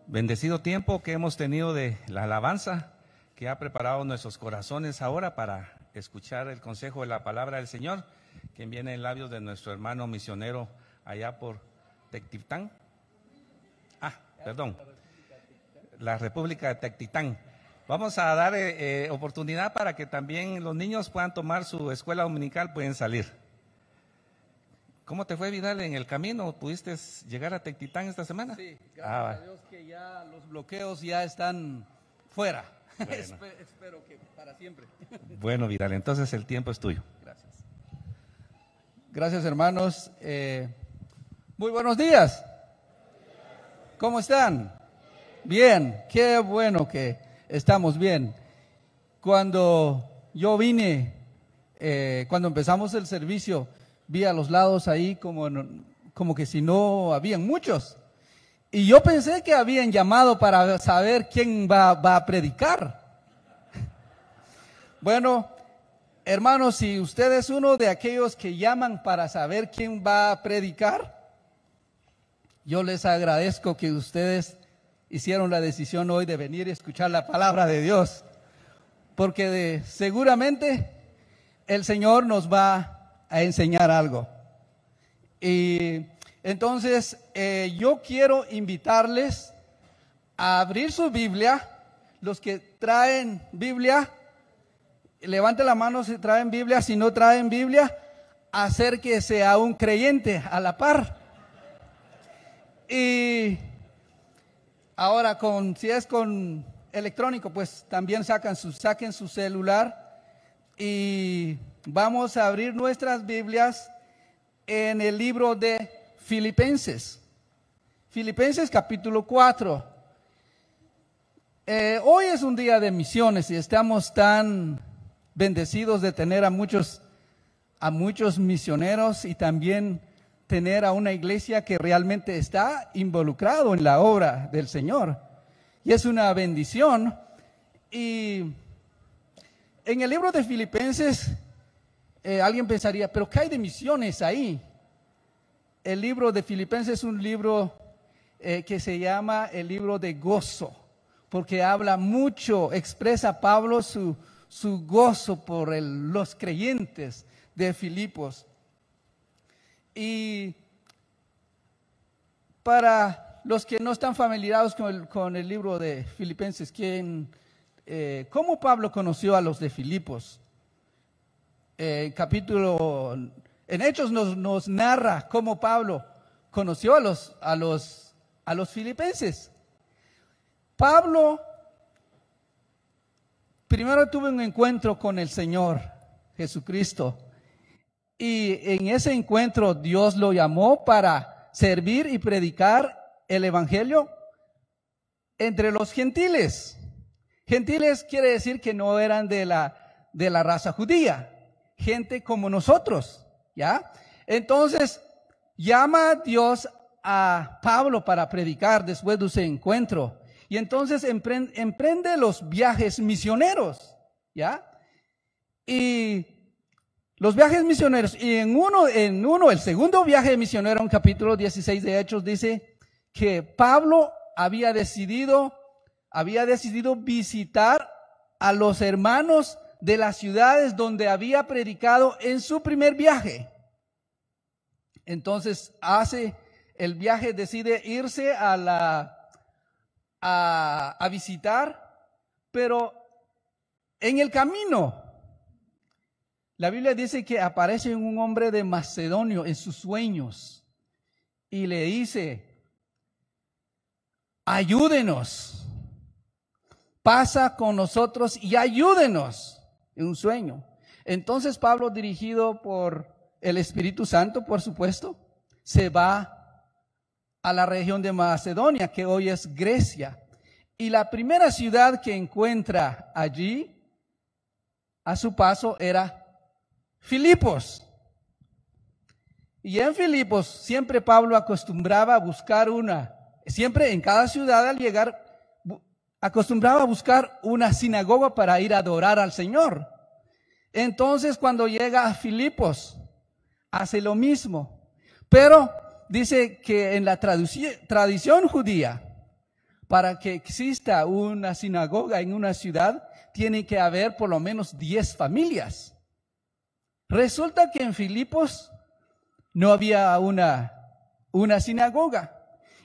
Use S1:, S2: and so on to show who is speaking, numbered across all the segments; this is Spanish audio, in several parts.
S1: Bendecido tiempo que hemos tenido de la alabanza que ha preparado nuestros corazones ahora para escuchar el consejo de la palabra del Señor, que viene en labios de nuestro hermano misionero allá por Tectitán. La República de Tectitán. Vamos a dar oportunidad para que también los niños puedan tomar su escuela dominical, pueden salir. ¿Cómo te fue, Vidal, en el camino? ¿Pudiste llegar a Tectitán esta semana?
S2: Sí, gracias a Dios que ya los bloqueos ya están fuera. Bueno. Espero que para siempre.
S1: Bueno, Vidal, entonces el tiempo es tuyo.
S2: Gracias. Gracias, hermanos. Muy buenos días. ¿Cómo están? Bien, qué bueno que estamos bien. Cuando yo vine, cuando empezamos el servicio, vi a los lados ahí como que si no habían muchos. Y yo pensé que habían llamado para saber quién va a predicar. Bueno, hermanos, si usted es uno de aquellos que llaman para saber quién va a predicar, yo les agradezco que ustedes hicieron la decisión hoy de venir y escuchar la palabra de Dios, porque seguramente el Señor nos va a enseñar algo. Y entonces yo quiero invitarles a abrir su Biblia. Los que traen Biblia, levante la mano si traen Biblia. Si no traen Biblia, acérquese a un creyente a la par. Y ahora si es con electrónico, pues también saquen su celular y vamos a abrir nuestras Biblias en el libro de Filipenses. Filipenses capítulo 4. Hoy es un día de misiones y estamos tan bendecidos de tener a muchos misioneros y también tener a una iglesia que realmente está involucrado en la obra del Señor. Y es una bendición. Y en el libro de Filipenses, alguien pensaría, ¿pero qué hay de misiones ahí? El libro de Filipenses es un libro que se llama el libro de gozo, porque habla mucho, expresa Pablo su gozo por los creyentes de Filipos. Y para los que no están familiarizados con el libro de Filipenses, ¿cómo Pablo conoció a los de Filipos? En Hechos nos narra cómo Pablo conoció a los filipenses. Pablo primero tuvo un encuentro con el Señor Jesucristo. Y en ese encuentro Dios lo llamó para servir y predicar el evangelio entre los gentiles. Gentiles quiere decir que no eran de la raza judía, gente como nosotros, ¿ya? Entonces llama a Dios a Pablo para predicar después de ese encuentro. Y entonces emprende los viajes misioneros, ¿ya? Y los viajes misioneros, y en el segundo viaje misionero, en capítulo 16 de Hechos, dice que Pablo había decidido visitar a los hermanos de las ciudades donde había predicado en su primer viaje. Entonces hace el viaje, decide irse a visitar, pero en el camino la Biblia dice que aparece un hombre de Macedonio en sus sueños y le dice: ayúdenos, pasa con nosotros y ayúdenos, en un sueño. Entonces Pablo, dirigido por el Espíritu Santo, por supuesto, se va a la región de Macedonia, que hoy es Grecia. Y la primera ciudad que encuentra allí a su paso era Filipos. Y en Filipos siempre Pablo acostumbraba a buscar siempre en cada ciudad al llegar, acostumbraba a buscar una sinagoga para ir a adorar al Señor. Entonces cuando llega a Filipos, hace lo mismo. Pero dice que en la tradición judía, Para que exista una sinagoga en una ciudad, tiene que haber por lo menos 10 familias. Resulta que en Filipos no había una sinagoga.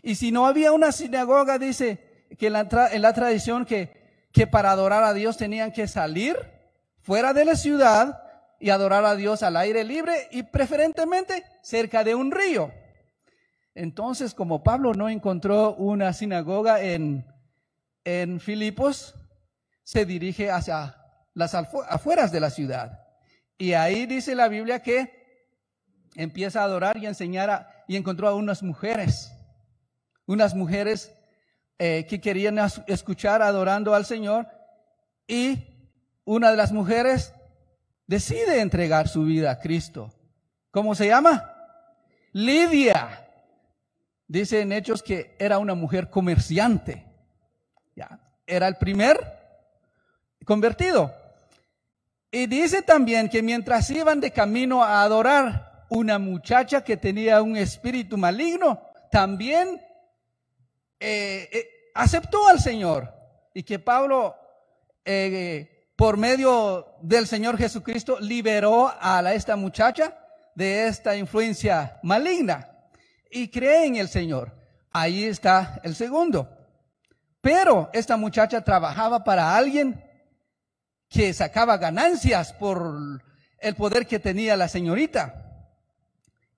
S2: Y si no había una sinagoga, dice que en la tradición que para adorar a Dios tenían que salir fuera de la ciudad y adorar a Dios al aire libre y preferentemente cerca de un río. Entonces, como Pablo no encontró una sinagoga en Filipos, se dirige hacia las afueras de la ciudad. Y ahí dice la Biblia que empieza a adorar y a enseñar y encontró a unas mujeres que querían escuchar adorando al Señor, y una de las mujeres decide entregar su vida a Cristo. ¿Cómo se llama? Lidia. Dice en Hechos que era una mujer comerciante. Ya, era el primer convertido. Y dice también que mientras iban de camino a adorar, una muchacha que tenía un espíritu maligno también aceptó al Señor, y que Pablo por medio del Señor Jesucristo liberó a esta muchacha de esta influencia maligna y cree en el Señor. Ahí está el segundo. Pero esta muchacha trabajaba para alguien que sacaba ganancias por el poder que tenía la señorita,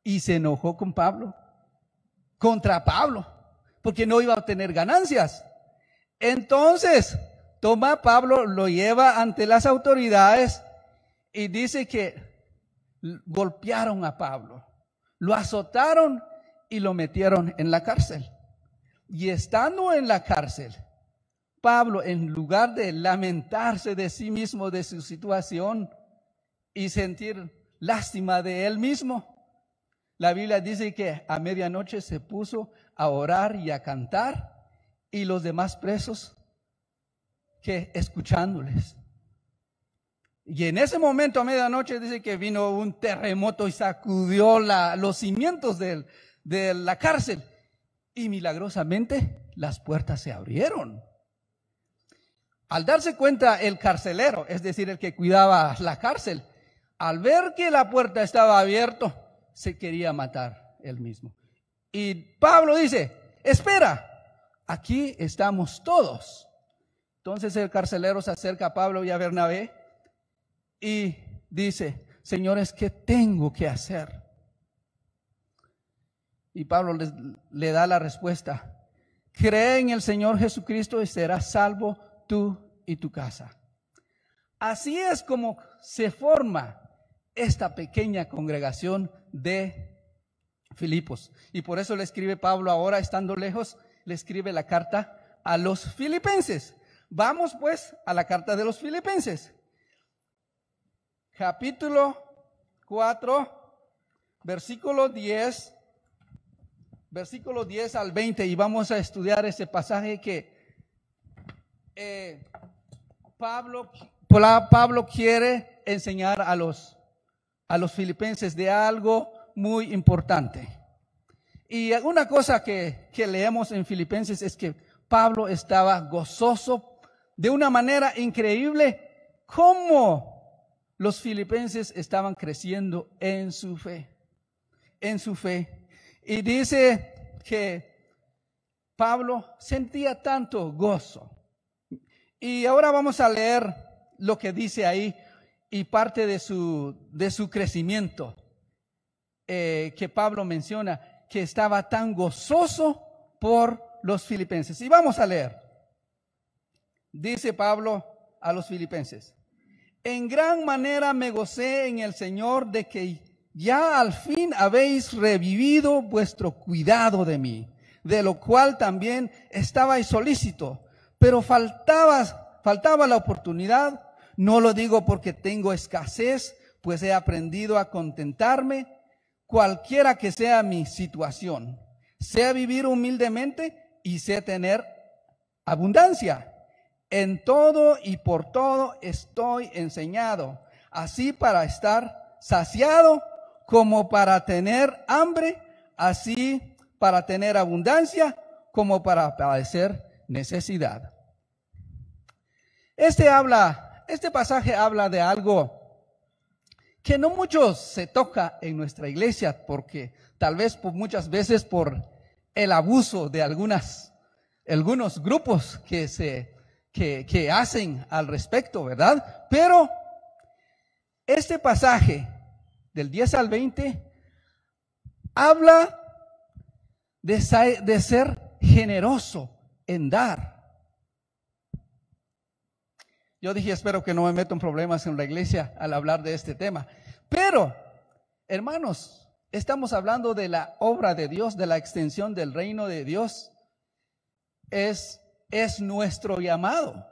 S2: y se enojó con Pablo, contra Pablo, porque no iba a obtener ganancias. Entonces toma a Pablo, lo lleva ante las autoridades y dice que golpearon a Pablo, lo azotaron y lo metieron en la cárcel. Y estando en la cárcel, Pablo, en lugar de lamentarse de sí mismo, de su situación y sentir lástima de él mismo, la Biblia dice que a medianoche se puso a orar y a cantar, y los demás presos que escuchándoles. Y en ese momento a medianoche dice que vino un terremoto y sacudió los cimientos de la cárcel, y milagrosamente las puertas se abrieron. Al darse cuenta el carcelero, es decir, el que cuidaba la cárcel, al ver que la puerta estaba abierta, se quería matar él mismo. Y Pablo dice: espera, aquí estamos todos. Entonces el carcelero se acerca a Pablo y a Bernabé y dice: señores, ¿qué tengo que hacer? Y Pablo le da la respuesta: cree en el Señor Jesucristo y serás salvo tú y tu casa. Así es como se forma esta pequeña congregación de Filipos. Y por eso le escribe Pablo ahora, estando lejos, le escribe la carta a los filipenses. Vamos pues a la carta de los filipenses. Capítulo 4, versículo 10 al 20. Y vamos a estudiar ese pasaje que Pablo quiere enseñar a los filipenses de algo muy importante. Y una cosa que leemos en Filipenses es que Pablo estaba gozoso de una manera increíble, como los filipenses estaban creciendo en su fe. Y dice que Pablo sentía tanto gozo. Y ahora vamos a leer lo que dice ahí y parte de su crecimiento, que Pablo menciona, que estaba tan gozoso por los filipenses. Y vamos a leer. Dice Pablo a los filipenses: en gran manera me gocé en el Señor de que ya al fin habéis revivido vuestro cuidado de mí, de lo cual también estabais solícito, pero faltaba la oportunidad. No lo digo porque tengo escasez, pues he aprendido a contentarme cualquiera que sea mi situación. Sé vivir humildemente y sé tener abundancia. En todo y por todo estoy enseñado, así para estar saciado como para tener hambre, así para tener abundancia como para padecer necesidad. Este pasaje habla de algo que no mucho se toca en nuestra iglesia, porque tal vez muchas veces por el abuso de algunos grupos que hacen al respecto, ¿verdad? Pero este pasaje del 10 al 20 habla de ser generoso en dar. Yo dije, espero que no me meto en problemas en la iglesia al hablar de este tema. Pero, hermanos, estamos hablando de la obra de Dios, de la extensión del reino de Dios. Es nuestro llamado.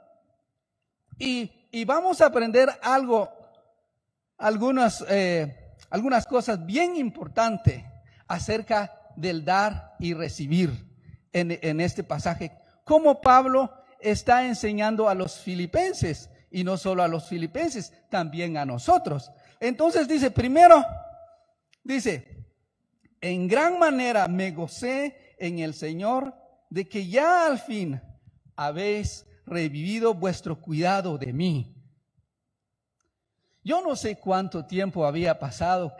S2: Y vamos a aprender algunas cosas bien importantes acerca del dar y recibir en este pasaje. Cómo Pablo está enseñando a los filipenses, y no solo a los filipenses, también a nosotros. Entonces dice, en gran manera me gocé en el Señor de que ya al fin habéis revivido vuestro cuidado de mí. Yo no sé cuánto tiempo había pasado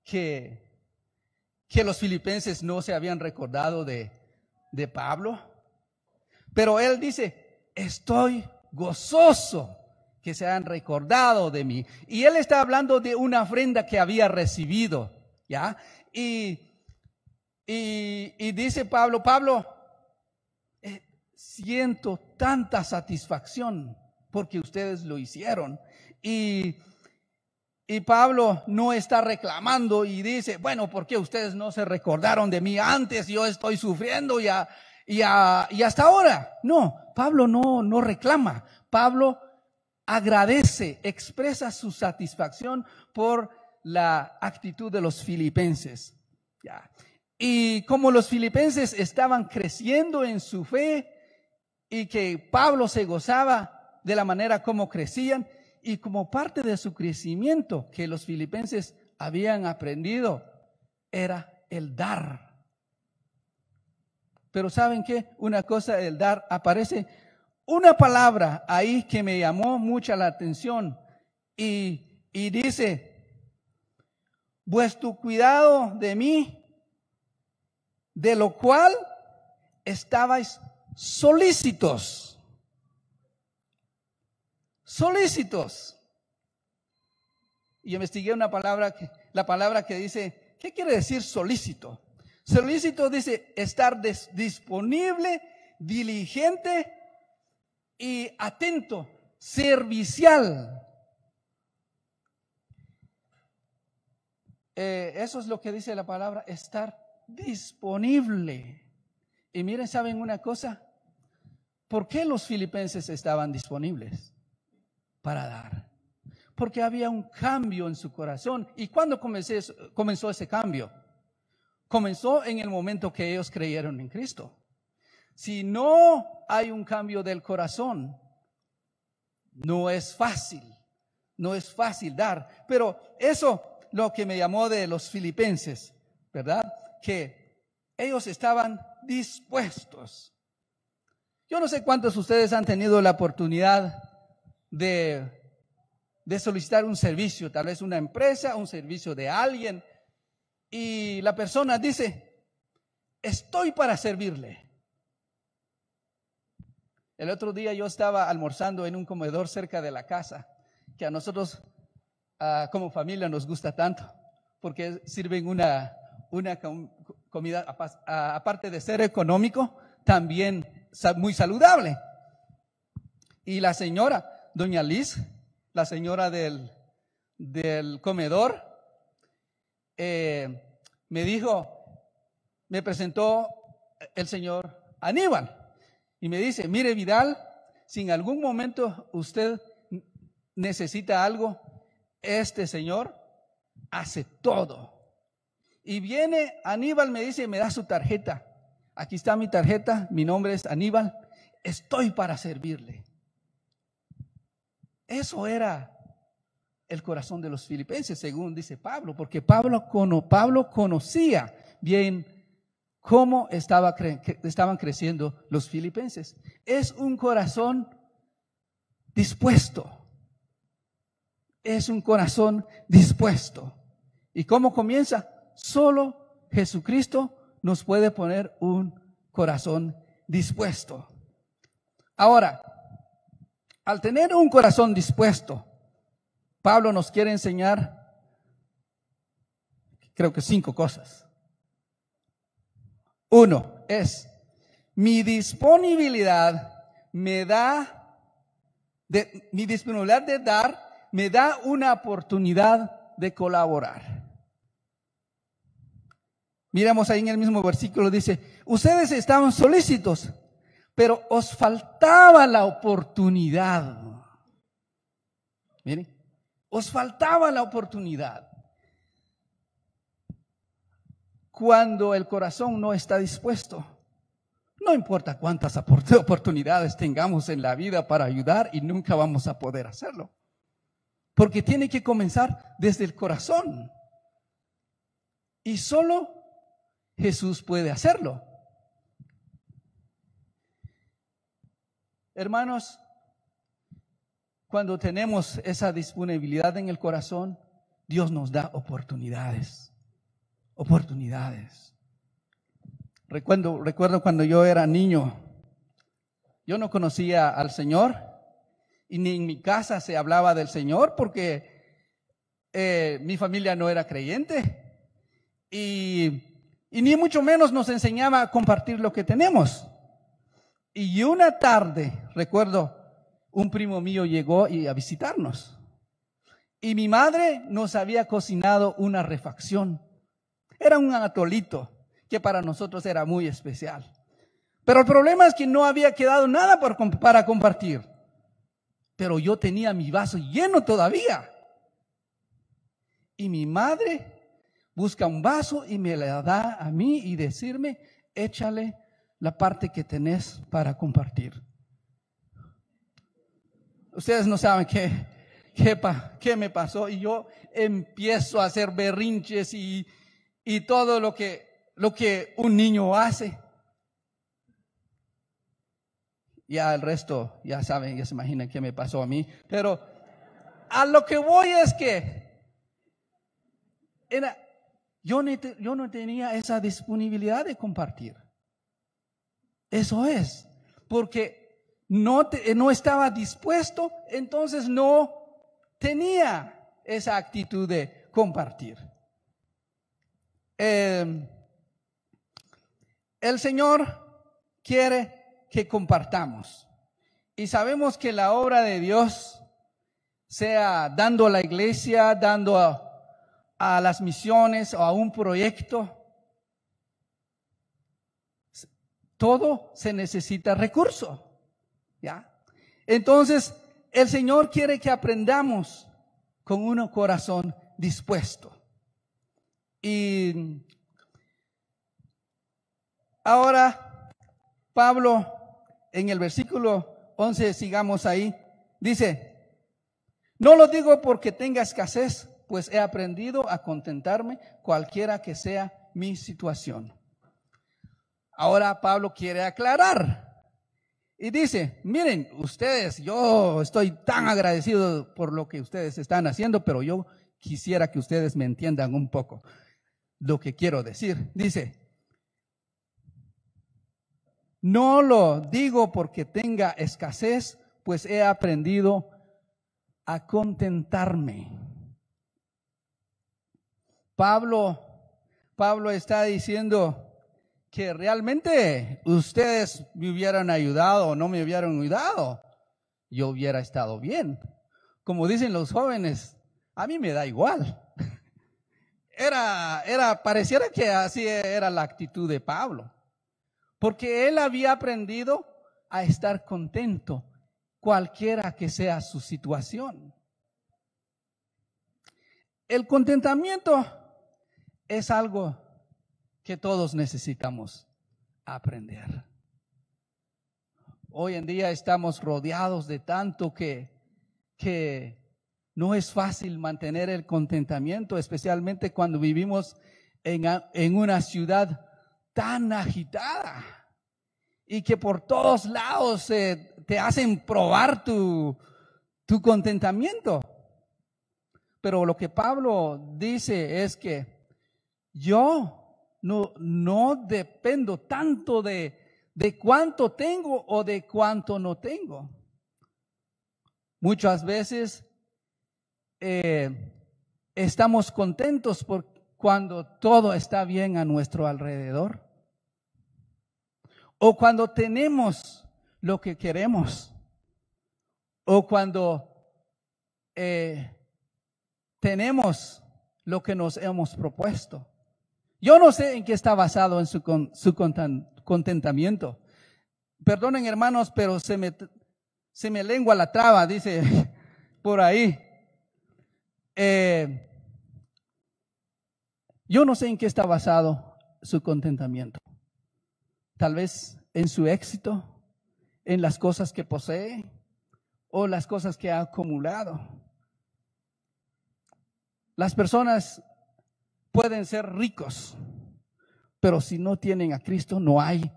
S2: que los filipenses no se habían recordado de Pablo. Pero él dice, estoy gozoso que se han recordado de mí. Y él está hablando de una ofrenda que había recibido, ¿ya? Y dice Pablo, siento tanta satisfacción porque ustedes lo hicieron. Y Pablo no está reclamando y dice, bueno, ¿por qué ustedes no se recordaron de mí antes? Yo estoy sufriendo y hasta ahora. No, Pablo no reclama. Pablo agradece, expresa su satisfacción por la actitud de los filipenses. Ya. Y como los filipenses estaban creciendo en su fe y que Pablo se gozaba de la manera como crecían, y como parte de su crecimiento que los filipenses habían aprendido era el dar. Pero ¿saben qué? Una cosa, el dar, aparece una palabra ahí que me llamó mucha la atención y dice, vuestro cuidado de mí, de lo cual estabais solícitos. Solícitos. Y investigué la palabra que dice, ¿qué quiere decir solícito? Solícito dice estar disponible, diligente y atento, servicial. Eso es lo que dice la palabra, estar disponible. Y miren, ¿saben una cosa? ¿Por qué los filipenses estaban disponibles para dar? Porque había un cambio en su corazón. ¿Y cuándo comenzó ese cambio? Comenzó en el momento que ellos creyeron en Cristo. Si no hay un cambio del corazón, no es fácil dar. Pero eso lo que me llamó de los filipenses, ¿verdad? Que ellos estaban dispuestos. Yo no sé cuántos de ustedes han tenido la oportunidad de solicitar un servicio, tal vez una empresa, un servicio de alguien, y la persona dice, estoy para servirle. El otro día yo estaba almorzando en un comedor cerca de la casa, que a nosotros como familia nos gusta tanto, porque sirven una comida, aparte de ser económico, también muy saludable. Y la señora, doña Liz, la señora del comedor, me presentó el señor Aníbal y me dice, mire Vidal, si en algún momento usted necesita algo, este señor hace todo. Y viene Aníbal, me dice, me da su tarjeta. Aquí está mi tarjeta, mi nombre es Aníbal, estoy para servirle. Eso era el corazón de los filipenses, según dice Pablo, porque Pablo conocía bien cómo estaban creciendo los filipenses. Es un corazón dispuesto. Es un corazón dispuesto. ¿Y cómo comienza? Solo Jesucristo nos puede poner un corazón dispuesto. Ahora, al tener un corazón dispuesto, Pablo nos quiere enseñar, creo que 5 cosas. 1 es, mi disponibilidad de dar, me da una oportunidad de colaborar. Miramos ahí en el mismo versículo, dice, ustedes estaban solícitos, pero os faltaba la oportunidad. Miren, os faltaba la oportunidad. Cuando el corazón no está dispuesto, no importa cuántas oportunidades tengamos en la vida para ayudar y nunca vamos a poder hacerlo. Porque tiene que comenzar desde el corazón. Y solo Jesús puede hacerlo. Hermanos, cuando tenemos esa disponibilidad en el corazón, Dios nos da oportunidades. Oportunidades. Recuerdo cuando yo era niño, yo no conocía al Señor y ni en mi casa se hablaba del Señor porque mi familia no era creyente y ni mucho menos nos enseñaba a compartir lo que tenemos. Y una tarde, recuerdo, un primo mío llegó a visitarnos y mi madre nos había cocinado una refacción. Era un atolito que para nosotros era muy especial. Pero el problema es que no había quedado nada para compartir. Pero yo tenía mi vaso lleno todavía. Y mi madre busca un vaso y me la da a mí y decirme, échale la parte que tenés para compartir. Ustedes no saben qué me pasó. Y yo empiezo a hacer berrinches y todo lo que un niño hace. Ya el resto, ya saben, ya se imaginan qué me pasó a mí. Pero a lo que voy es que yo no tenía esa disponibilidad de compartir. Eso es, porque no estaba dispuesto, entonces no tenía esa actitud de compartir. El Señor quiere que compartamos. Y sabemos que la obra de Dios, sea dando a la iglesia, dando a las misiones o a un proyecto, todo se necesita recurso. ¿Ya? Entonces, el Señor quiere que aprendamos con un corazón dispuesto. Y ahora Pablo en el versículo 11, sigamos ahí, dice, no lo digo porque tenga escasez, pues he aprendido a contentarme cualquiera que sea mi situación. Ahora Pablo quiere aclarar y dice, miren, ustedes, yo estoy tan agradecido por lo que ustedes están haciendo, pero yo quisiera que ustedes me entiendan un poco lo que quiero decir. Dice, no lo digo porque tenga escasez, pues he aprendido a contentarme. Pablo está diciendo que realmente ustedes me hubieran ayudado o no me hubieran ayudado, yo hubiera estado bien. Como dicen los jóvenes, a mí me da igual. Pareciera que así era la actitud de Pablo. Porque él había aprendido a estar contento, cualquiera que sea su situación. El contentamiento es algo que todos necesitamos aprender. Hoy en día estamos rodeados de tanto que no es fácil mantener el contentamiento, especialmente cuando vivimos en una ciudad tan agitada y que por todos lados te hacen probar tu contentamiento. Pero lo que Pablo dice es que yo no dependo tanto de cuánto tengo o de cuánto no tengo. Muchas veces estamos contentos cuando todo está bien a nuestro alrededor, o cuando tenemos lo que queremos, o cuando tenemos lo que nos hemos propuesto. Yo no sé en qué está basado en su contentamiento. Perdonen, hermanos, pero se me lengua la traba, dice por ahí. Yo no sé en qué está basado su contentamiento. Tal vez en su éxito, en las cosas que posee o las cosas que ha acumulado. Las personas pueden ser ricos, pero si no tienen a Cristo no hay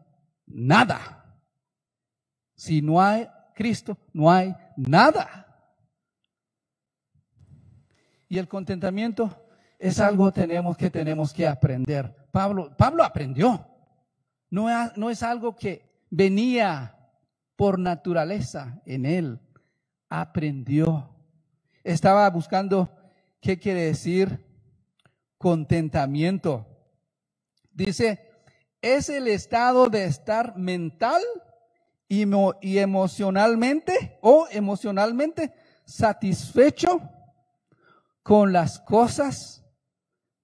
S2: nada. Si no hay Cristo, no hay nada. Y el contentamiento es algo que tenemos que aprender. Pablo aprendió. No es algo que venía por naturaleza en él. Aprendió. Estaba buscando qué quiere decir contentamiento. Dice, es el estado de estar mental y emocionalmente satisfecho con las cosas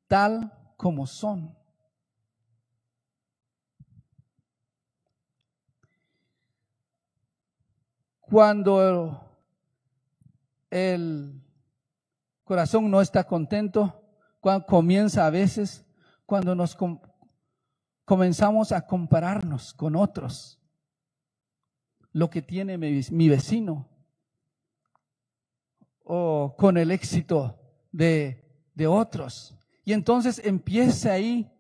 S2: tal como son. Cuando el corazón no está contento, cuando comienza a veces, cuando nos comenzamos a compararnos con otros, lo que tiene mi vecino, o con el éxito de otros. Y entonces empieza ahí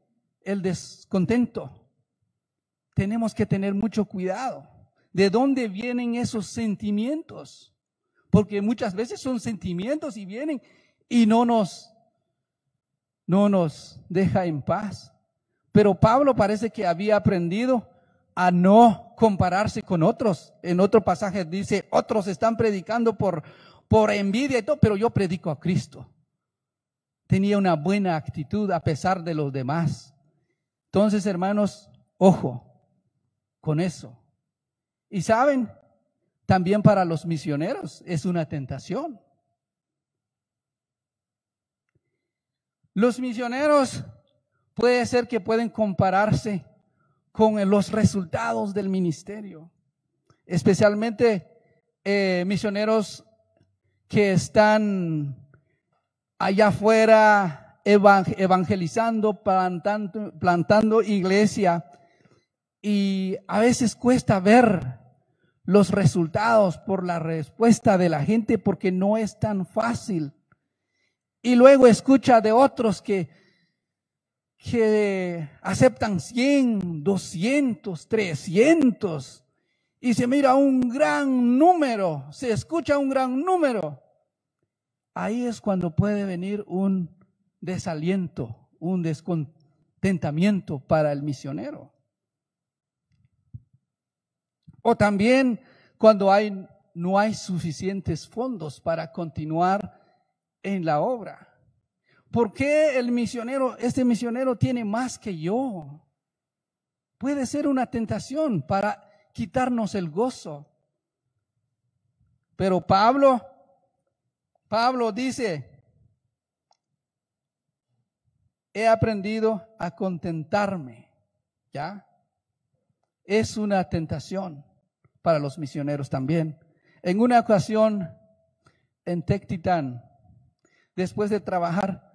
S2: el descontento. Tenemos que tener mucho cuidado. ¿De dónde vienen esos sentimientos? Porque muchas veces son sentimientos y vienen y no nos deja en paz. Pero Pablo parece que había aprendido a no compararse con otros. En otro pasaje dice, otros están predicando por envidia y todo, pero yo predico a Cristo. Tenía una buena actitud a pesar de los demás. Entonces, hermanos, ojo con eso. Y saben, también para los misioneros es una tentación. Los misioneros puede ser que pueden compararse con los resultados del ministerio, especialmente misioneros que están allá afuera evangelizando, plantando iglesia, y a veces cuesta ver los resultados por la respuesta de la gente porque no es tan fácil. Y luego escucha de otros que aceptan 100, 200, 300 y se mira un gran número, se escucha un gran número. Ahí es cuando puede venir un desaliento, un descontentamiento para el misionero. O también cuando no hay suficientes fondos para continuar en la obra. ¿Por qué este misionero tiene más que yo? Puede ser una tentación para quitarnos el gozo. Pero Pablo dice, he aprendido a contentarme, ¿ya? Es una tentación para los misioneros también. En una ocasión en Tectitán, después de trabajar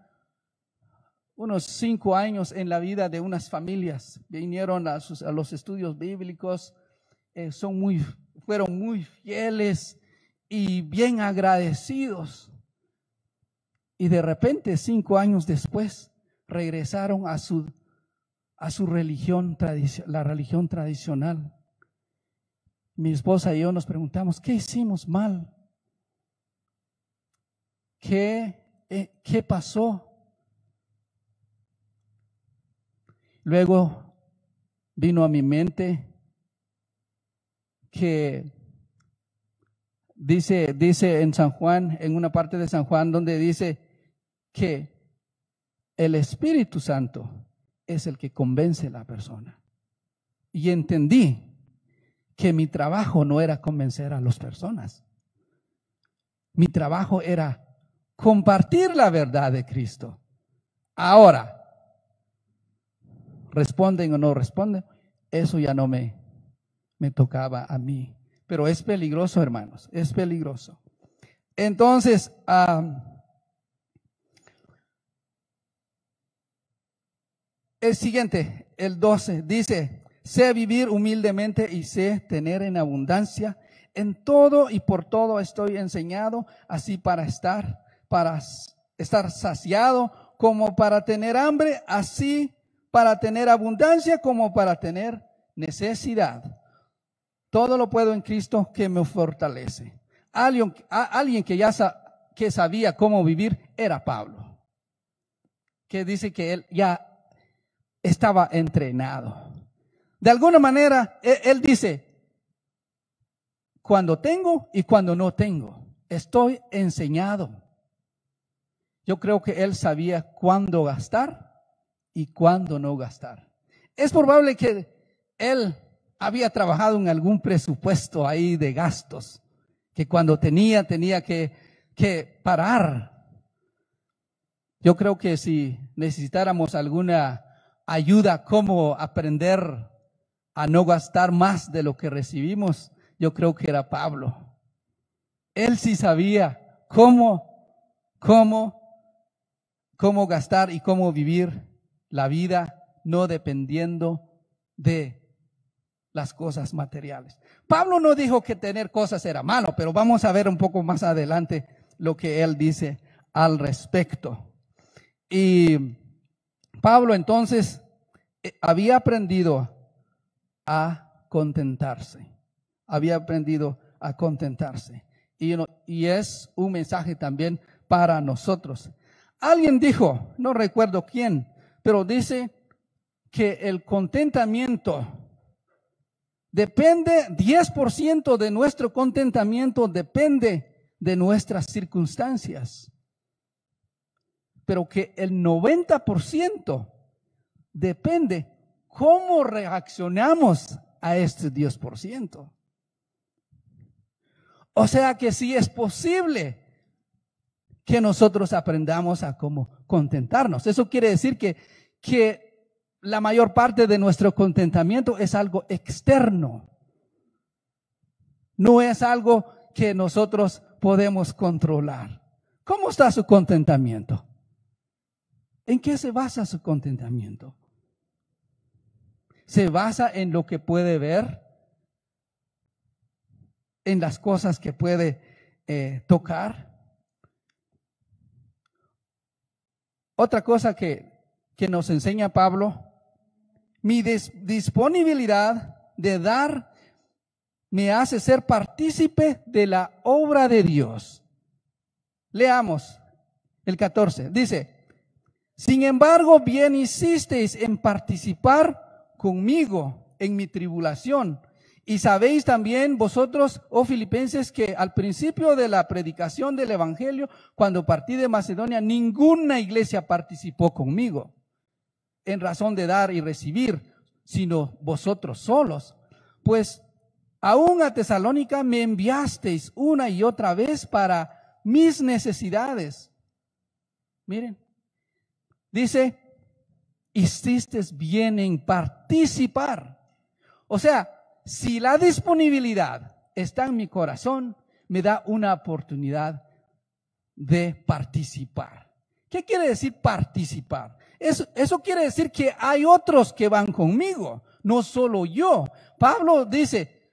S2: unos 5 años en la vida de unas familias, vinieron a los estudios bíblicos, fueron muy fieles y bien agradecidos. Y de repente, 5 años después, regresaron a su a su religión, la religión tradicional. Mi esposa y yo nos preguntamos, ¿qué hicimos mal? ¿Qué pasó? Luego vino a mi mente que dice en San Juan, en una parte de San Juan, donde dice que el Espíritu Santo es el que convence a la persona. Y entendí que mi trabajo no era convencer a las personas. Mi trabajo era compartir la verdad de Cristo. Ahora, responden o no responden, eso ya no me tocaba a mí. Pero es peligroso, hermanos, es peligroso. Entonces, el siguiente, el 12, dice, sé vivir humildemente y sé tener en abundancia. En todo y por todo estoy enseñado, así para estar saciado, como para tener hambre, así para tener abundancia, como para tener necesidad. Todo lo puedo en Cristo que me fortalece. Alguien que sabía cómo vivir era Pablo, que dice que él ya estaba entrenado. De alguna manera, él dice, cuando tengo y cuando no tengo, estoy enseñado. Yo creo que él sabía cuándo gastar y cuándo no gastar. Es probable que él había trabajado en algún presupuesto ahí de gastos, que cuando tenía que parar. Yo creo que si necesitáramos alguna ayuda, cómo aprender a no gastar más de lo que recibimos, yo creo que era Pablo. Él sí sabía cómo gastar y cómo vivir la vida, no dependiendo de las cosas materiales. Pablo no dijo que tener cosas era malo, pero vamos a ver un poco más adelante lo que él dice al respecto. Y Pablo entonces había aprendido a contentarse. Había aprendido a contentarse. Y es un mensaje también para nosotros. Alguien dijo, no recuerdo quién, pero dice que el contentamiento depende, 10% de nuestro contentamiento depende de nuestras circunstancias. Pero que el 90% depende cómo reaccionamos a este 10%. O sea que sí es posible que nosotros aprendamos a cómo contentarnos. Eso quiere decir que la mayor parte de nuestro contentamiento es algo externo. No es algo que nosotros podemos controlar. ¿Cómo está su contentamiento? ¿En qué se basa su contentamiento? ¿Se basa en lo que puede ver? ¿En las cosas que puede tocar? Otra cosa que nos enseña Pablo, mi disponibilidad de dar me hace ser partícipe de la obra de Dios. Leamos el 14. Dice, sin embargo, bien hicisteis en participar conmigo en mi tribulación. Y sabéis también vosotros, oh filipenses, que al principio de la predicación del evangelio, cuando partí de Macedonia, ninguna iglesia participó conmigo en razón de dar y recibir, sino vosotros solos. Pues aún a Tesalónica me enviasteis una y otra vez para mis necesidades. Miren, dice, hicisteis bien en participar. O sea, si la disponibilidad está en mi corazón, me da una oportunidad de participar. ¿Qué quiere decir participar? Eso quiere decir que hay otros que van conmigo, no solo yo. Pablo dice,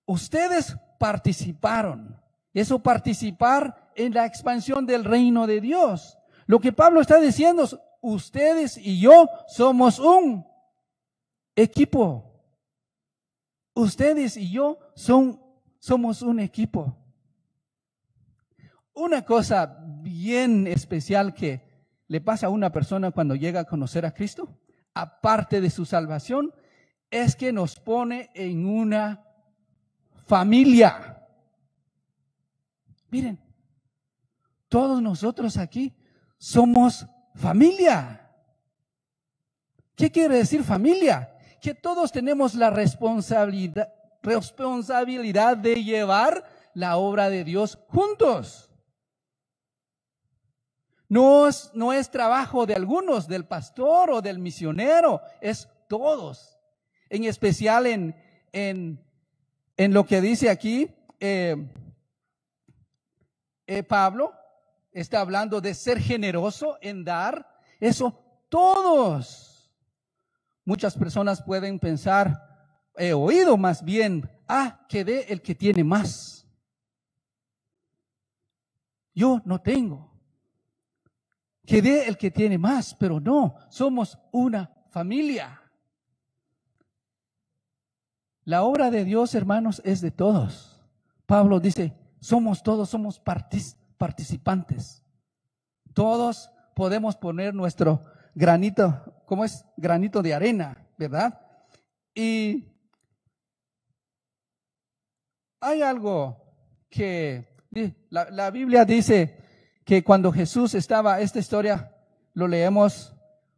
S2: ustedes participaron. Eso participar en la expansión del reino de Dios. Lo que Pablo está diciendo es, ustedes y yo somos un equipo. Ustedes y yo somos un equipo. Una cosa bien especial que le pasa a una persona cuando llega a conocer a Cristo, aparte de su salvación, es que nos pone en una familia. Miren, todos nosotros aquí somos familia. ¿Qué quiere decir familia? Que todos tenemos la responsabilidad de llevar la obra de Dios juntos. No es trabajo de algunos, del pastor o del misionero, es todos. En especial en lo que dice aquí, Pablo está hablando de ser generoso en dar, eso todos. Muchas personas pueden pensar, he oído más bien, que dé el que tiene más. Yo no tengo. Que dé el que tiene más, pero no, somos una familia. La obra de Dios, hermanos, es de todos. Pablo dice, todos somos participantes. Todos podemos poner nuestro granito, ¿cómo es? Granito de arena, ¿verdad? Y hay algo que la Biblia dice que cuando Jesús estaba, esta historia lo leemos,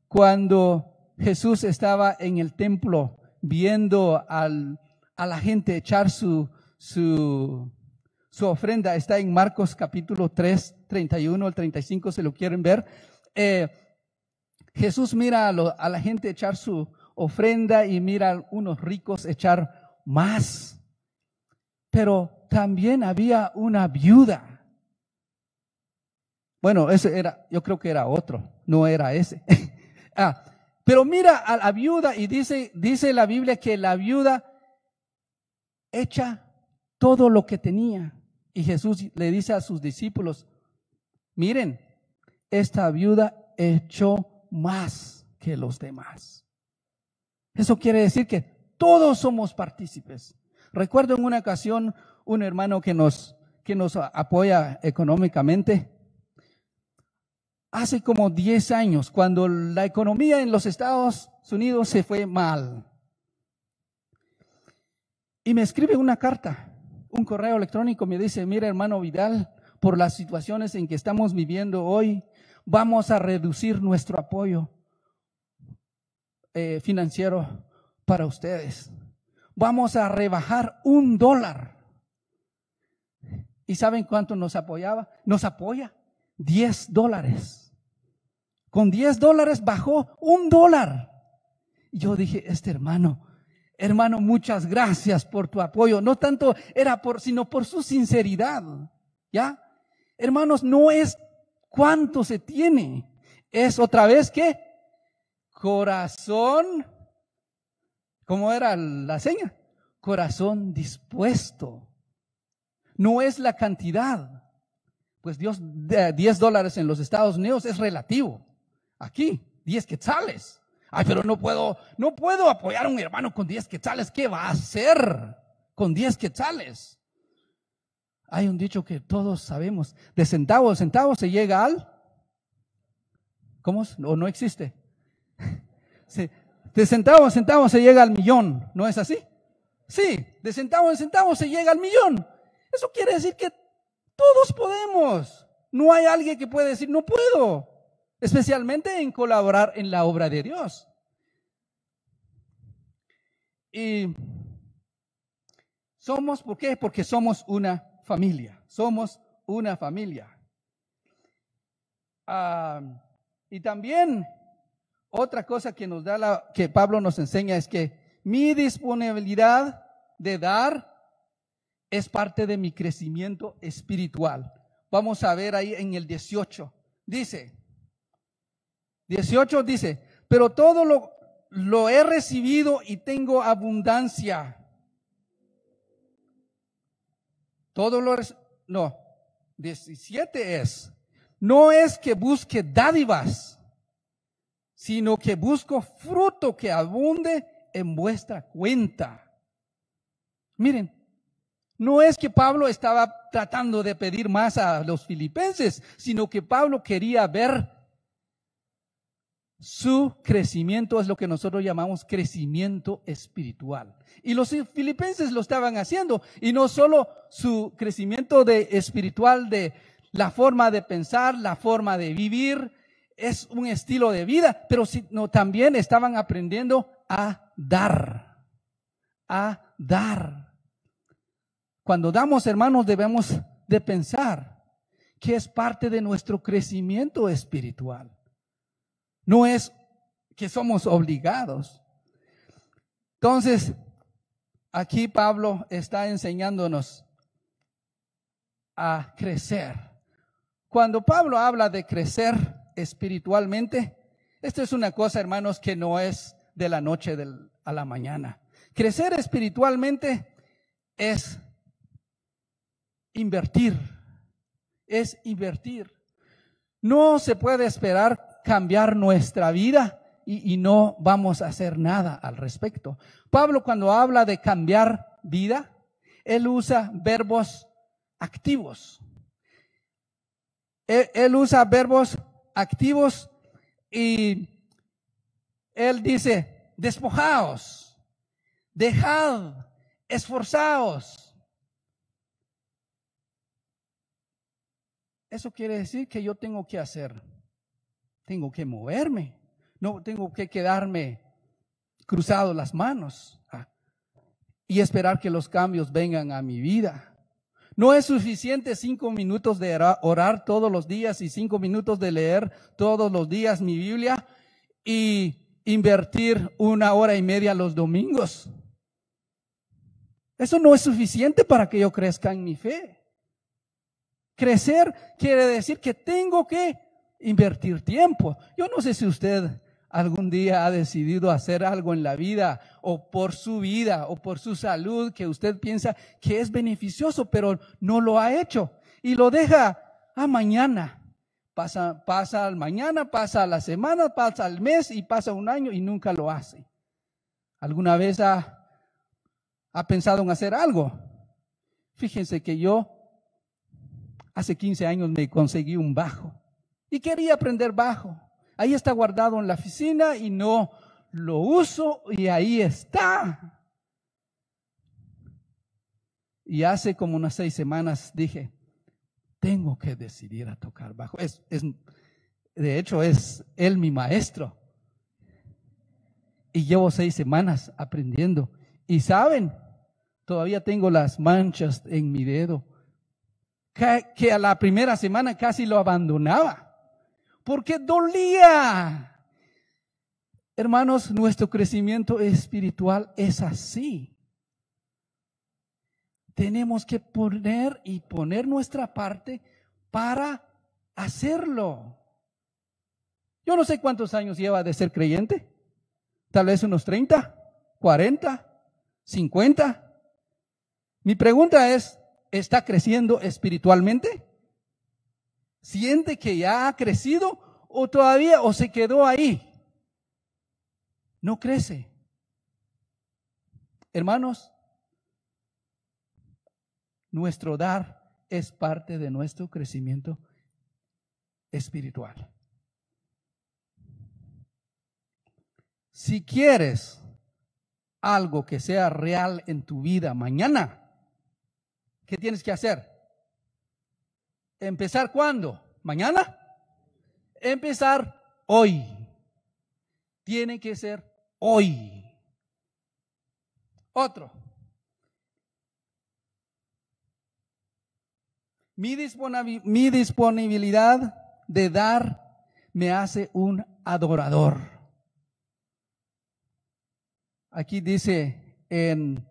S2: cuando Jesús estaba en el templo viendo a la gente echar su ofrenda, está en Marcos capítulo 3, 31 al 35, si lo quieren ver. Jesús mira a la gente echar su ofrenda y mira a unos ricos echar más. Pero también había una viuda. Bueno, ese era, yo creo que era otro, no era ese. Pero mira a la viuda y dice la Biblia que la viuda echa todo lo que tenía. Y Jesús le dice a sus discípulos, miren, esta viuda echó más que los demás. Eso quiere decir que todos somos partícipes. Recuerdo en una ocasión un hermano que nos apoya económicamente. Hace como 10 años, cuando la economía en los Estados Unidos se fue mal. Y me escribe una carta, un correo electrónico, me dice, mira hermano Vidal, por las situaciones en que estamos viviendo hoy, vamos a reducir nuestro apoyo financiero para ustedes. Vamos a rebajar $1. ¿Y saben cuánto nos apoyaba? Nos apoya $10. Con $10 bajó $1. Y yo dije, hermano, muchas gracias por tu apoyo. No tanto era sino por su sinceridad. ¿Ya? Hermanos, no es cuánto se tiene. Es otra vez que corazón, ¿cómo era la seña? Corazón dispuesto. No es la cantidad. Pues $10 en los Estados Unidos es relativo. Aquí, 10 quetzales. Pero no puedo apoyar a un hermano con 10 quetzales. ¿Qué va a hacer con 10 quetzales? Hay un dicho que todos sabemos. De centavo a centavo se llega al... ¿Cómo? ¿O no existe? De centavo a centavo se llega al millón. ¿No es así? Sí, de centavo en centavo se llega al millón. Eso quiere decir que todos podemos. No hay alguien que puede decir no puedo. Especialmente en colaborar en la obra de Dios. Y somos, ¿por qué? Porque somos una familia. Somos una familia. Y también otra cosa que nos da que Pablo nos enseña es que mi disponibilidad de dar es parte de mi crecimiento espiritual. Vamos a ver ahí en el 18. Dice, pero todo lo he recibido y tengo abundancia. 17 es, no es que busque dádivas, sino que busco fruto que abunde en vuestra cuenta. Miren, no es que Pablo estaba tratando de pedir más a los filipenses, sino que Pablo quería ver su crecimiento, es lo que nosotros llamamos crecimiento espiritual. Y los filipenses lo estaban haciendo, y no solo su crecimiento espiritual de la forma de pensar, la forma de vivir, es un estilo de vida, pero sino también estaban aprendiendo a dar, a dar. Cuando damos, hermanos, debemos de pensar que es parte de nuestro crecimiento espiritual. No es que somos obligados. Entonces, aquí Pablo está enseñándonos a crecer. Cuando Pablo habla de crecer espiritualmente, esto es una cosa, hermanos, que no es de la noche a la mañana. Crecer espiritualmente es invertir, es invertir. No se puede esperar cambiar nuestra vida y no vamos a hacer nada al respecto. Pablo, cuando habla de cambiar vida, él usa verbos activos. Él usa verbos activos y él dice: despojaos, dejad, esforzaos. Eso quiere decir que yo tengo que hacer. Tengo que moverme, no tengo que quedarme cruzado las manos y esperar que los cambios vengan a mi vida. No es suficiente 5 minutos de orar todos los días y 5 minutos de leer todos los días mi Biblia y invertir 1 hora y media los domingos. Eso no es suficiente para que yo crezca en mi fe. Crecer quiere decir que tengo que invertir tiempo. Yo no sé si usted algún día ha decidido hacer algo en la vida o por su vida o por su salud que usted piensa que es beneficioso, pero no lo ha hecho y lo deja a mañana. Pasa al mañana, pasa la semana, pasa el mes y pasa un año y nunca lo hace. ¿Alguna vez ha pensado en hacer algo? Fíjense que yo hace 15 años me conseguí un bajo y quería aprender bajo. Ahí está guardado en la oficina y no lo uso y ahí está. Y hace como unas 6 semanas dije, tengo que decidir a tocar bajo. De hecho, es él mi maestro. Y llevo 6 semanas aprendiendo. Y saben, todavía tengo las manchas en mi dedo. Que a la primera semana casi lo abandonaba. Porque dolía. Hermanos, nuestro crecimiento espiritual es así. Tenemos que poner nuestra parte para hacerlo. Yo no sé cuántos años lleva de ser creyente. Tal vez unos 30, 40, 50. Mi pregunta es, ¿está creciendo espiritualmente? ¿Siente que ya ha crecido o todavía o se quedó ahí? No crece. Hermanos, nuestro dar es parte de nuestro crecimiento espiritual. Si quieres algo que sea real en tu vida mañana, ¿qué tienes que hacer? ¿Empezar cuándo? ¿Mañana? Empezar hoy. Tiene que ser hoy. Otro. Mi disponibilidad de dar me hace un adorador. Aquí dice en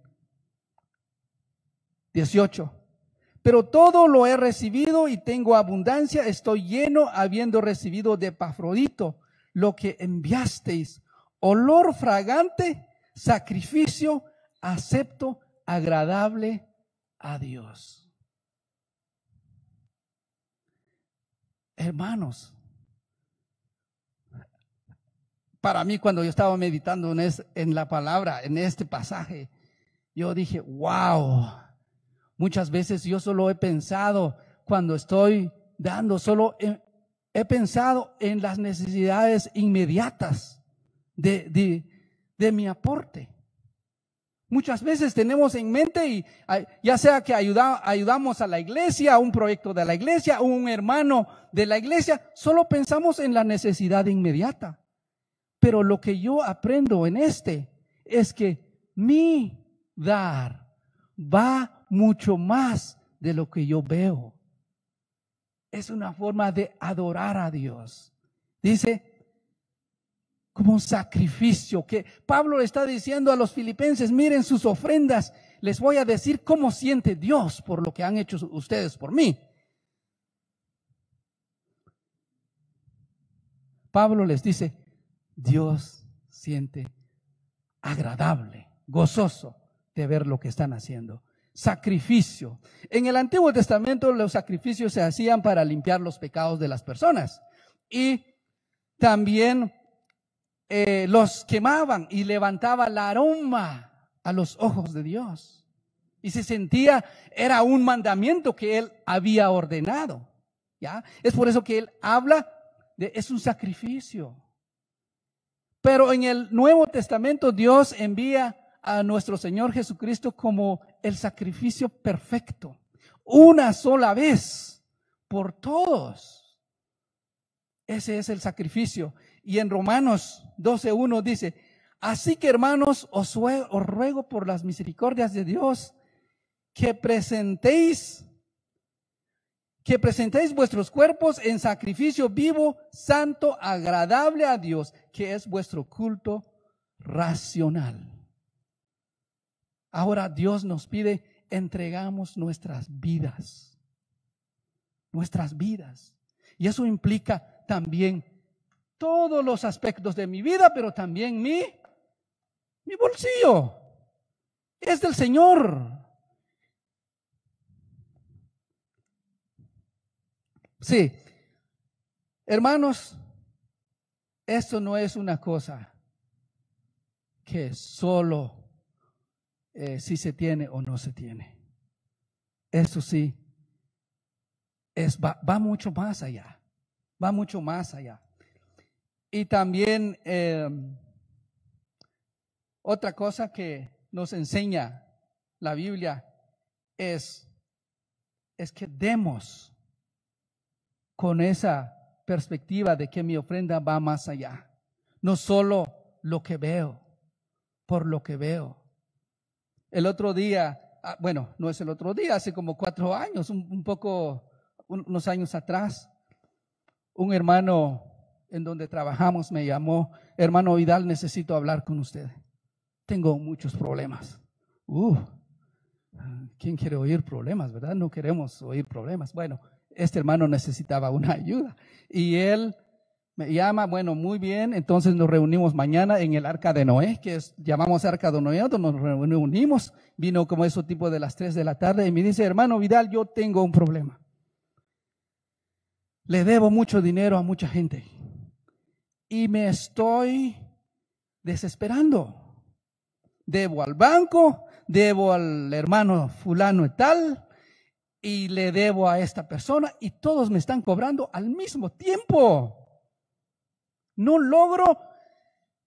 S2: 18. Pero todo lo he recibido y tengo abundancia, estoy lleno habiendo recibido de Epafrodito lo que enviasteis, olor fragante, sacrificio acepto, agradable a Dios. Hermanos, para mí, cuando yo estaba meditando en la palabra, en este pasaje, yo dije, wow, muchas veces yo solo he pensado, cuando estoy dando, he pensado en las necesidades inmediatas de mi aporte. Muchas veces tenemos en mente, y ya sea que ayudamos a la iglesia, a un proyecto de la iglesia, a un hermano de la iglesia, solo pensamos en la necesidad inmediata. Pero lo que yo aprendo en es que mi dar va mucho más de lo que yo veo. Es una forma de adorar a Dios. Dice, como un sacrificio, que Pablo le está diciendo a los filipenses, miren sus ofrendas, les voy a decir cómo siente Dios por lo que han hecho ustedes por mí. Pablo les dice, Dios siente agradable, gozoso de ver lo que están haciendo. Sacrificio. En el Antiguo Testamento los sacrificios se hacían para limpiar los pecados de las personas, y también los quemaban y levantaba el aroma a los ojos de Dios. Y se sentía, era un mandamiento que Él había ordenado. ¿Ya? Es por eso que Él habla es un sacrificio. Pero en el Nuevo Testamento Dios envía a nuestro Señor Jesucristo como el sacrificio perfecto, una sola vez por todos. Ese es el sacrificio. Y en Romanos 12:1 dice, así que hermanos, os ruego por las misericordias de Dios que presentéis vuestros cuerpos en sacrificio vivo, santo, agradable a Dios, que es vuestro culto racional. Ahora Dios nos pide, entregamos nuestras vidas. Y eso implica también todos los aspectos de mi vida, pero también mi bolsillo. Es del Señor. Sí, hermanos, esto no es una cosa que solo si se tiene o no se tiene. Eso sí, va mucho más allá. Va mucho más allá. Y también otra cosa que nos enseña la Biblia es que demos con esa perspectiva de que mi ofrenda va más allá. No solo lo que veo, por lo que veo. El otro día, bueno, no es el otro día, hace como 4 años, unos años atrás, un hermano en donde trabajamos me llamó, hermano Vidal, necesito hablar con usted. Tengo muchos problemas. ¿Quién quiere oír problemas, verdad? No queremos oír problemas. Bueno, este hermano necesitaba una ayuda y él me llama, bueno, muy bien, entonces nos reunimos mañana en el Arca de Noé, llamamos Arca de Noé, donde nos reunimos. Vino como eso tipo de las 3 de la tarde y me dice, hermano Vidal, yo tengo un problema. Le debo mucho dinero a mucha gente y me estoy desesperando. Debo al banco, debo al hermano fulano y tal, y le debo a esta persona y todos me están cobrando al mismo tiempo. No logro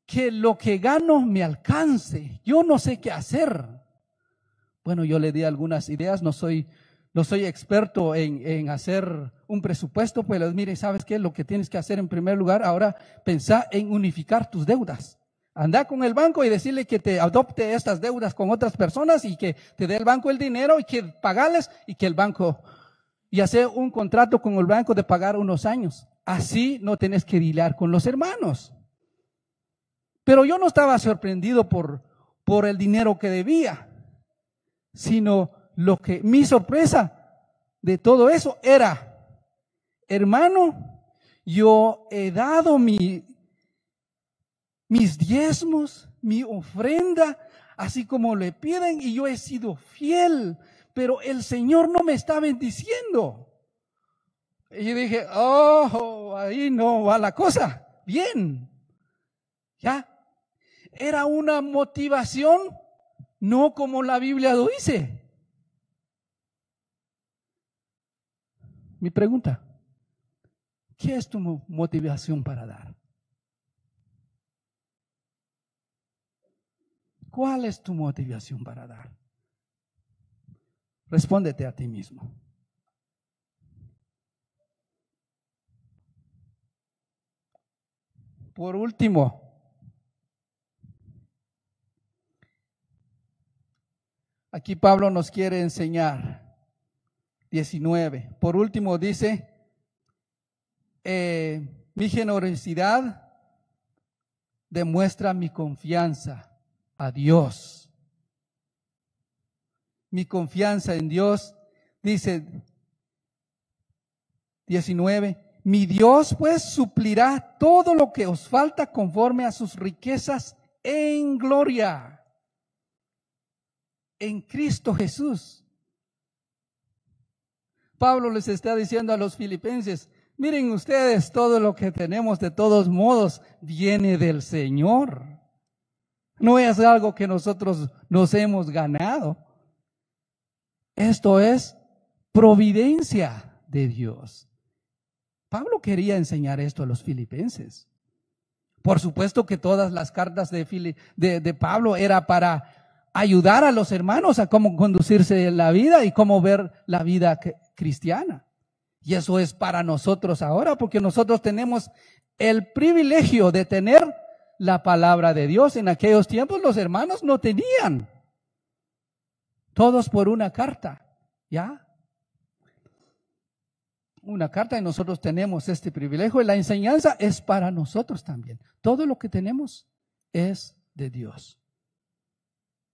S2: que lo que gano me alcance. Yo no sé qué hacer. Bueno, yo le di algunas ideas, no soy experto en hacer un presupuesto, pues mire, ¿sabes qué? Lo que tienes que hacer en primer lugar, ahora pensá en unificar tus deudas. Anda con el banco y decirle que te adopte estas deudas con otras personas y que te dé el banco el dinero y que pagales y que el banco, y hacer un contrato con el banco de pagar unos años. Así no tenés que dilar con los hermanos. Pero yo no estaba sorprendido por el dinero que debía, sino mi sorpresa de todo eso era, hermano, yo he dado mis diezmos, mi ofrenda, así como le piden, y yo he sido fiel, pero el Señor no me está bendiciendo. Y yo dije, ahí no va la cosa, bien. ¿Ya? Era una motivación, no como la Biblia lo dice. Mi pregunta, ¿qué es tu motivación para dar? ¿Cuál es tu motivación para dar? Respóndete a ti mismo. Por último, aquí Pablo nos quiere enseñar, 19. Por último dice, mi generosidad demuestra mi confianza a Dios. Mi confianza en Dios, dice 19, mi Dios pues suplirá todo lo que os falta conforme a sus riquezas en gloria, en Cristo Jesús. Pablo les está diciendo a los filipenses, miren ustedes, todo lo que tenemos de todos modos viene del Señor. No es algo que nosotros nos hemos ganado. Esto es providencia de Dios. Pablo quería enseñar esto a los filipenses. Por supuesto que todas las cartas de Pablo era para ayudar a los hermanos a cómo conducirse en la vida y cómo ver la vida cristiana. Y eso es para nosotros ahora, porque nosotros tenemos el privilegio de tener la palabra de Dios. En aquellos tiempos los hermanos no tenían. Todos por una carta, ¿ya? Una carta y nosotros tenemos este privilegio y la enseñanza es para nosotros también. Todo lo que tenemos es de Dios.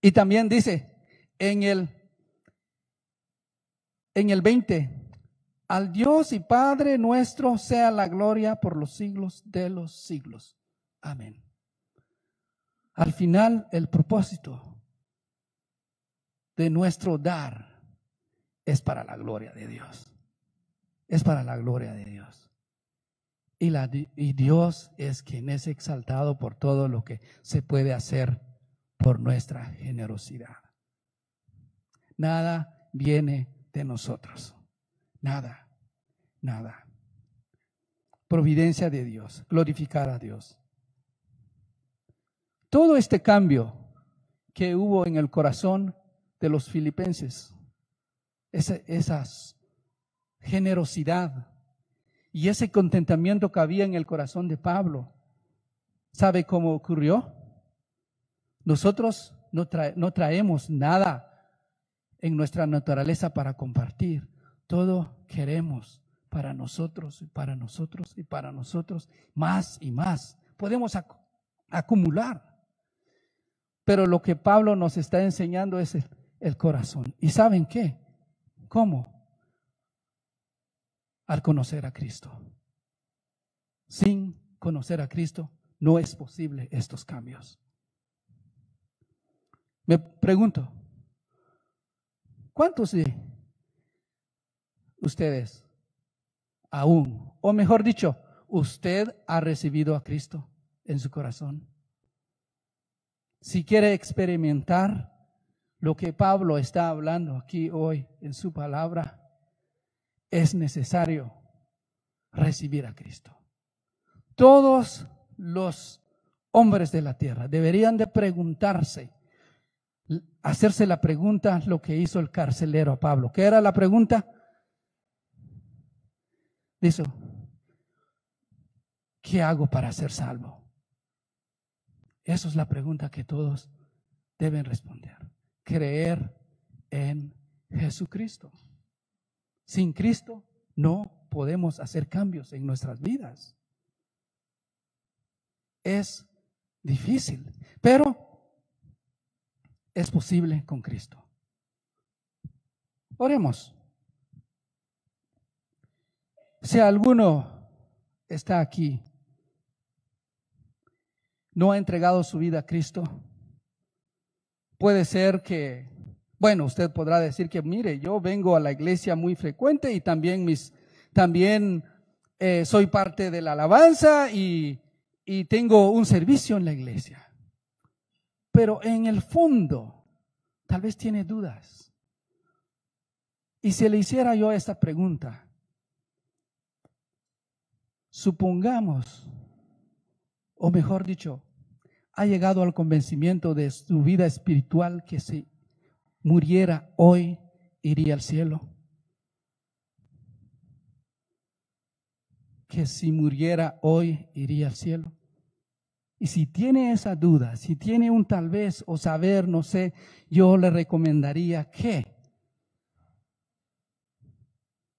S2: Y también dice en el 20, al Dios y Padre nuestro sea la gloria por los siglos de los siglos. Amén. Al final, el propósito de nuestro dar es para la gloria de Dios. Es para la gloria de Dios. Y Dios es quien es exaltado por todo lo que se puede hacer por nuestra generosidad. Nada viene de nosotros. Nada, nada. Providencia de Dios, glorificar a Dios. Todo este cambio que hubo en el corazón de los filipenses, esa generosidad y ese contentamiento que había en el corazón de Pablo, ¿sabe cómo ocurrió? Nosotros no traemos nada en nuestra naturaleza para compartir. Todo queremos para nosotros y para nosotros y para nosotros, más y más. Podemos acumular. Pero lo que Pablo nos está enseñando es el corazón. ¿Y saben qué? ¿Cómo? Al conocer a Cristo. Sin conocer a Cristo no es posible estos cambios. Me pregunto, ¿cuántos de ustedes aún, o mejor dicho, usted ha recibido a Cristo en su corazón? Si quiere experimentar lo que Pablo está hablando aquí hoy en su palabra, es necesario recibir a Cristo. Todos los hombres de la tierra deberían de preguntarse, hacerse la pregunta, lo que hizo el carcelero a Pablo. ¿Qué era la pregunta? Dice, ¿qué hago para ser salvo? Esa es la pregunta que todos deben responder. Creer en Jesucristo. Sin Cristo no podemos hacer cambios en nuestras vidas. Es difícil, pero es posible con Cristo. Oremos. Si alguno está aquí, no ha entregado su vida a Cristo, puede ser que, bueno, usted podrá decir que, mire, yo vengo a la iglesia muy frecuente y también soy parte de la alabanza y y tengo un servicio en la iglesia. Pero en el fondo, tal vez tiene dudas. Y si le hiciera yo esta pregunta, supongamos, o mejor dicho, ha llegado al convencimiento de su vida espiritual que si muriera hoy, iría al cielo. Que si muriera hoy, iría al cielo. Y si tiene esa duda, si tiene un tal vez o saber, no sé, yo le recomendaría que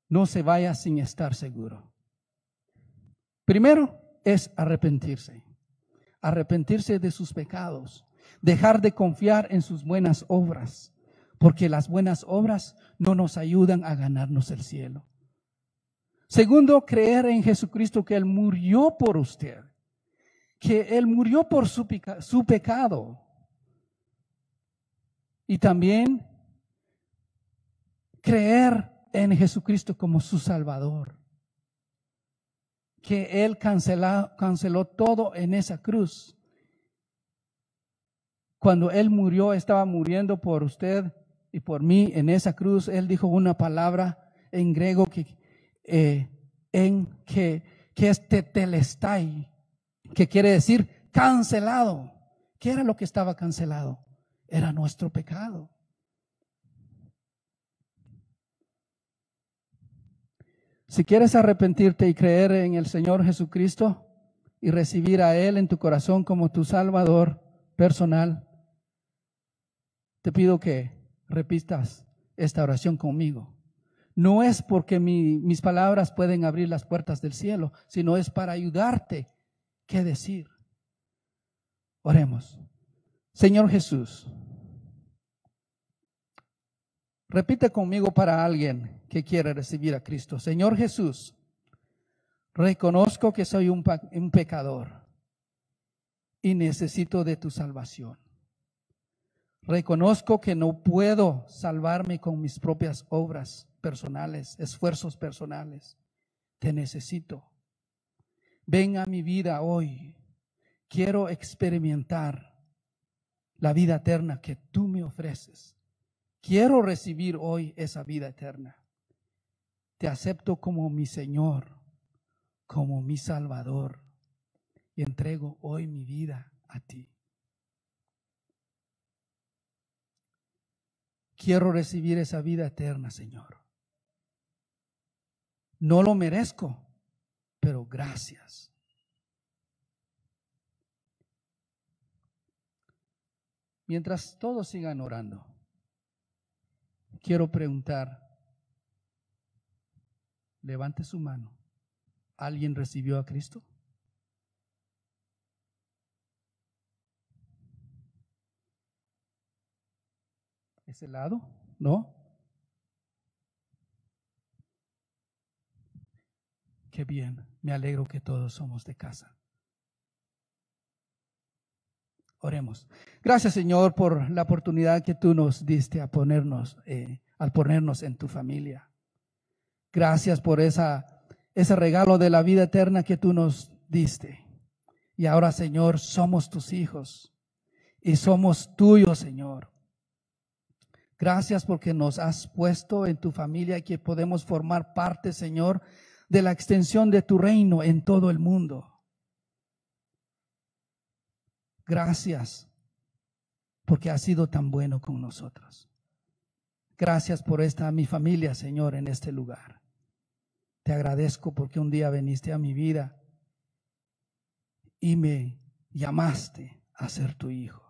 S2: no se vaya sin estar seguro. Primero es arrepentirse. Arrepentirse de sus pecados. Dejar de confiar en sus buenas obras. Porque las buenas obras no nos ayudan a ganarnos el cielo. Segundo, creer en Jesucristo que Él murió por usted. Que Él murió por su pecado. Y también creer en Jesucristo como su Salvador. Que Él canceló todo en esa cruz. Cuando Él murió, estaba muriendo por usted y por mí en esa cruz. Él dijo una palabra en griego que es tetelestai, que quiere decir cancelado. ¿Qué era lo que estaba cancelado? Era nuestro pecado. Si quieres arrepentirte y creer en el Señor Jesucristo y recibir a Él en tu corazón como tu Salvador personal, te pido que repitas esta oración conmigo. No es porque mis palabras pueden abrir las puertas del cielo, sino es para ayudarte qué decir. Oremos. Señor Jesús, repite conmigo para alguien que quiere recibir a Cristo. Señor Jesús, reconozco que soy un pecador y necesito de tu salvación. Reconozco que no puedo salvarme con mis propias obras personales, esfuerzos personales. Te necesito. Ven a mi vida hoy. Quiero experimentar la vida eterna que tú me ofreces. Quiero recibir hoy esa vida eterna. Te acepto como mi Señor, como mi Salvador, y entrego hoy mi vida a ti. Quiero recibir esa vida eterna, Señor. No lo merezco, pero gracias. Mientras todos sigan orando, quiero preguntar, levante su mano. ¿Alguien recibió a Cristo? ¿Ese lado? ¿No? Qué bien, me alegro que todos somos de casa. Oremos. Gracias, Señor, por la oportunidad que tú nos diste al ponernos en tu familia. Gracias por ese regalo de la vida eterna que tú nos diste. Y ahora, Señor, somos tus hijos y somos tuyos, Señor. Gracias porque nos has puesto en tu familia y que podemos formar parte, Señor, de la extensión de tu reino en todo el mundo. Gracias porque has sido tan bueno con nosotros. Gracias por mi familia, Señor, en este lugar. Te agradezco porque un día viniste a mi vida y me llamaste a ser tu hijo.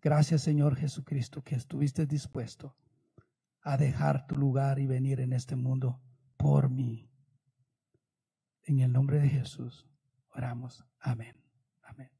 S2: Gracias, Señor Jesucristo, que estuviste dispuesto a dejar tu lugar y venir en este mundo por mí. En el nombre de Jesús oramos. Amén. Amén.